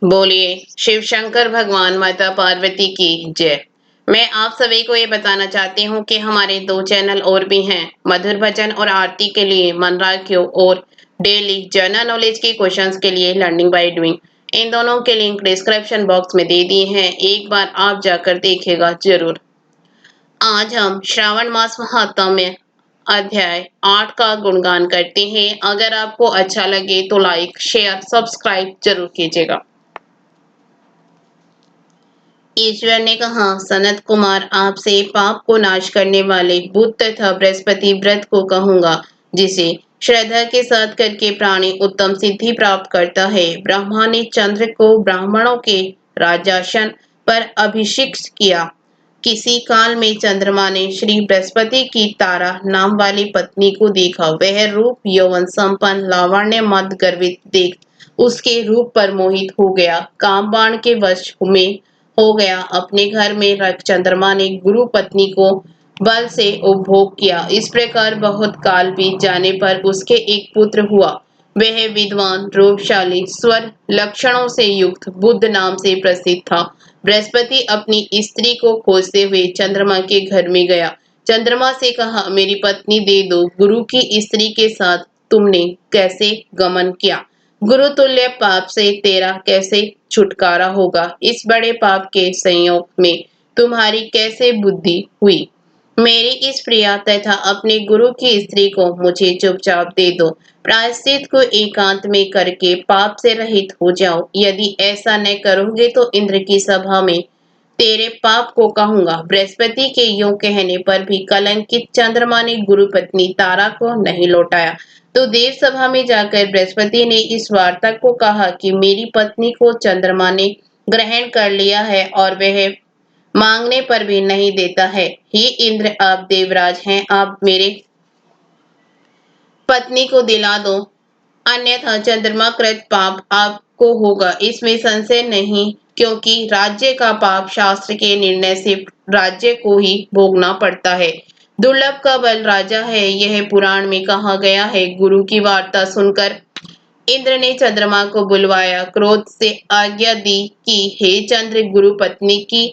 बोलिए शिव शंकर भगवान माता पार्वती की जय। मैं आप सभी को ये बताना चाहती हूँ कि हमारे दो चैनल और भी हैं, मधुर भजन और आरती के लिए मन राखियो और डेली जनरल नॉलेज के क्वेश्चंस के लिए लर्निंग बाय डूइंग। इन दोनों के लिंक डिस्क्रिप्शन बॉक्स में दे दिए हैं, एक बार आप जाकर देखिएगा जरूर। आज हम श्रावण मास महात्म्य में अध्याय 8 का गुणगान करते हैं। अगर आपको अच्छा लगे तो लाइक शेयर सब्सक्राइब जरूर कीजिएगा। ईश्वर ने कहा, सनत कुमार, आपसे पाप को नाश करने वाले बुध तथा बृहस्पति व्रत को कहूंगा, जिसे श्रद्धा के साथ करके प्राणी उत्तम सिद्धि प्राप्त करता है। ब्रह्मा ने चंद्र को ब्राह्मणों के राजासन पर अभिषिक्त किया। किसी काल में चंद्रमा ने श्री बृहस्पति की तारा नाम वाली पत्नी को देखा। वह रूप यौवन संपन्न लावण्य मद गर्वित देख उसके रूप पर मोहित हो गया। काम बाण के वश में हो गया। अपने घर में रख चंद्रमा ने गुरु पत्नी को बल से उपभोग किया। इस प्रकार बहुत काल बीत जाने पर उसके एक पुत्र हुआ। वह विद्वान, रूपशाली, स्वर लक्षणों से युक्त बुद्ध नाम से प्रसिद्ध था। बृहस्पति अपनी स्त्री को खोजते हुए चंद्रमा के घर में गया। चंद्रमा से कहा, मेरी पत्नी दे दो। गुरु की स्त्री के साथ तुमने कैसे गमन किया? गुरु तुल्य पाप से तेरा कैसे छुटकारा होगा? इस बड़े पाप के संयोग में तुम्हारी कैसे बुद्धि हुई? मेरी इस प्रिया तथा अपने गुरु की स्त्री को मुझे चुपचाप दे दो। प्रायश्चित को एकांत में करके पाप से रहित हो जाओ। यदि ऐसा न करोगे तो इंद्र की सभा में तेरे पाप को कहूंगा। बृहस्पति के यूं कहने पर भी कलंकित चंद्रमा ने गुरु पत्नी तारा को नहीं लौटाया। तो देव सभा में जाकर बृहस्पति ने इस वार्ता को कहा कि मेरी पत्नी को चंद्रमा ने ग्रहण कर लिया है और वह मांगने पर भी नहीं देता है। हे इंद्र, आप देवराज हैं, आप मेरे पत्नी को दिला दो, अन्यथा चंद्रमा कृत पाप आपको होगा। इसमें संशय नहीं, क्योंकि राज्य का पाप शास्त्र के निर्णय से राज्य को ही भोगना पड़ता है। दुर्लभ का बल राजा है, यह पुराण में कहा गया है। गुरु की वार्ता सुनकर इंद्र ने चंद्रमा को बुलवाया, क्रोध से आज्ञा दी कि हे चंद्र, गुरु पत्नी की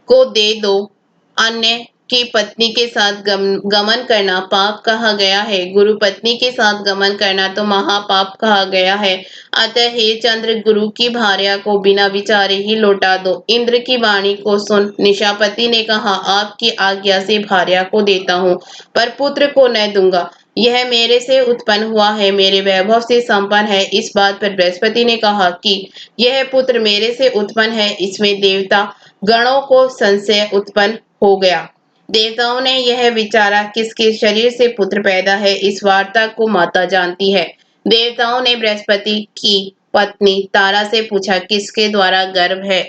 को दे दो। अन्य की पत्नी के साथ गमन करना पाप कहा गया है। गुरु पत्नी के साथ गमन करना तो महापाप कहा गया है। अतः हे चंद्र, गुरु की भार्या को बिना विचारे ही लौटा दो। इंद्र की वाणी को सुन निशापति ने कहा, आपकी आज्ञा से भार्या को देता हूँ, पर पुत्र को न दूंगा। यह मेरे से उत्पन्न हुआ है, मेरे वैभव से संपन्न है। इस बात पर बृहस्पति ने कहा कि यह पुत्र मेरे से उत्पन्न है। इसमें देवता गणों को संशय उत्पन्न हो गया। देवताओं ने यह विचारा, किसके शरीर से पुत्र पैदा है? इस वार्ता को माता जानती है। देवताओं ने बृहस्पति की पत्नी तारा से पूछा, किसके द्वारा गर्भ है?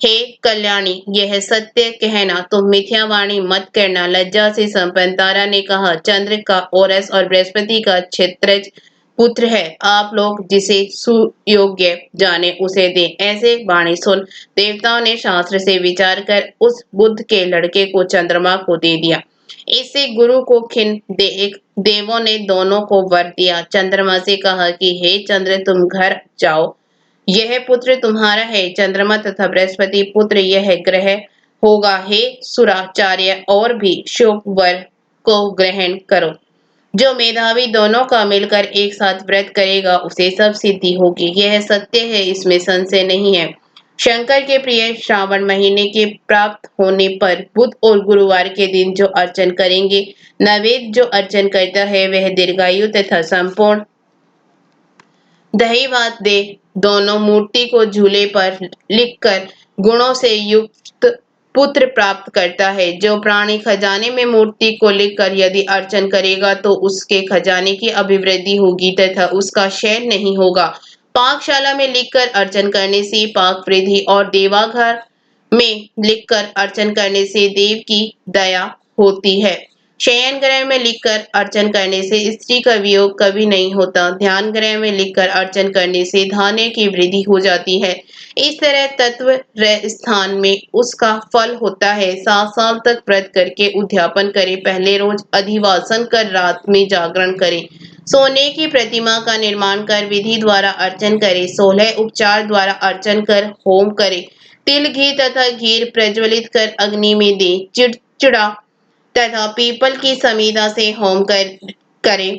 हे कल्याणी, यह सत्य कहना, तुम मिथ्यावाणी मत करना। लज्जा से संपन्न तारा ने कहा, चंद्र का ओरस और बृहस्पति का क्षेत्रज पुत्र है। आप लोग जिसे सुयोग्य जाने उसे दें। ऐसे वाणी सुन देवताओं ने शास्त्र से विचार कर उस बुद्ध के लड़के को चंद्रमा को दे दिया। इससे गुरु को खिन्न देवों ने दोनों को वर दिया। चंद्रमा से कहा कि हे चंद्र, तुम घर जाओ, यह पुत्र तुम्हारा है। चंद्रमा तथा बृहस्पति पुत्र यह ग्रह होगा। हे सुराचार्य, और भी शुभ वर को ग्रहण करो। जो मेधावी दोनों का मिलकर एक साथ व्रत करेगा उसे सब सिद्धि होगी। यह सत्य है, इसमें संशय नहीं है। शंकर के प्रिय श्रावण महीने के प्राप्त होने पर बुध और गुरुवार के दिन जो अर्चन करेंगे, नैवेद्य जो अर्चन करता है वह दीर्घायु तथा संपूर्ण दही भात दे। दोनों मूर्ति को झूले पर लिखकर गुणों से युक्त पुत्र प्राप्त करता है। जो प्राणी खजाने में मूर्ति को लिखकर यदि अर्चन करेगा तो उसके खजाने की अभिवृद्धि होगी तथा उसका क्षय नहीं होगा। पाकशाला में लिखकर अर्चन करने से पाक वृद्धि और देवाघर में लिखकर अर्चन करने से देव की दया होती है। शयन ग्रह में लिखकर अर्चन करने से स्त्री का वियोग कभी नहीं होता। ध्यान ग्रह में लिखकर अर्चन करने से धान्य की वृद्धि हो जाती है। इस तरह तत्व स्थान में उसका फल होता है। 7 साल तक व्रत करके उद्यापन करे। पहले रोज अधिवासन कर रात में जागरण करे। सोने की प्रतिमा का निर्माण कर विधि द्वारा अर्चन करे, 16 उपचार द्वारा अर्चन कर होम करे, तिल घी तथा घी प्रज्वलित कर अग्नि में दे, चिड़चिड़ा तथा पीपल की समीधा से होम करे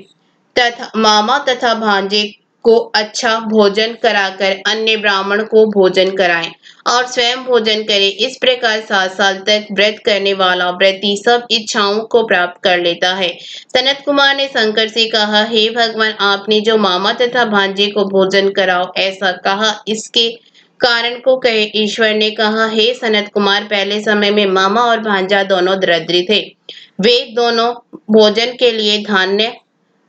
तथा मामा तथा भांजे को अच्छा भोजन कराकर अन्य ब्राह्मण को भोजन कराएं और स्वयं भोजन करे। इस प्रकार 7 साल तक व्रत करने वाला व्रती सब इच्छाओं को प्राप्त कर लेता है। सनत कुमार ने शंकर से कहा, हे भगवान, आपने जो मामा तथा भांजे को भोजन कराओ ऐसा कहा, इसके कारण को कहे। ईश्वर ने कहा, हे सनत कुमार, पहले समय में मामा और भांजा दोनों दरिद्र थे। वे दोनों भोजन के लिए धान्य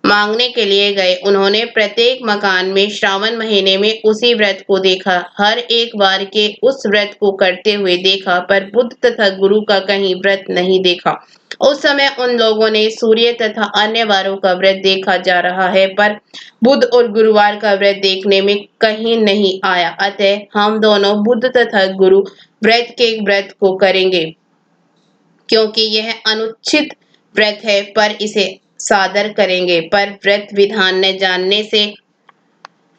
मांगने के लिए गए। उन्होंने प्रत्येक मकान में श्रावण महीने में उसी व्रत को देखा। हर एक बार के उस व्रत को करते हुए देखा, पर बुद्ध तथा गुरु का कहीं व्रत नहीं देखा। उस समय उन लोगों ने सूर्य तथा अन्य वारों का व्रत देखा जा रहा है, पर बुध और गुरुवार का व्रत देखने में कहीं नहीं आया। अतः हम दोनों बुद्ध तथा गुरु व्रत को करेंगे, क्योंकि यह अनुचित व्रत है, पर इसे सादर करेंगे। पर व्रत विधान न जानने से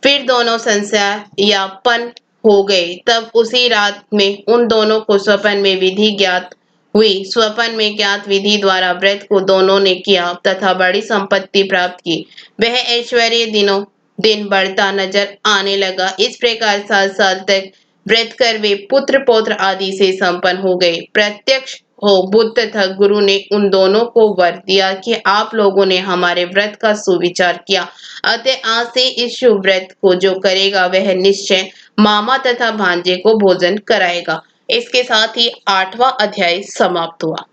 फिर दोनों संशयापन्न हो गए। तब उसी रात में उन दोनों को स्वप्न में विधि ज्ञात हुई। स्वप्न में ज्ञात विधि द्वारा व्रत को दोनों ने किया तथा बड़ी संपत्ति प्राप्त की। वह ऐश्वर्य दिनों दिन बढ़ता नजर आने लगा। इस प्रकार 7 साल तक व्रत कर वे पुत्र पौत्र आदि से संपन्न हो गए। प्रत्यक्ष हो बुद्ध तथा गुरु ने उन दोनों को वर दिया कि आप लोगों ने हमारे व्रत का सुविचार किया, अतः आज से इस शुभ व्रत को जो करेगा वह निश्चय मामा तथा भांजे को भोजन कराएगा। इसके साथ ही 8वां अध्याय समाप्त हुआ।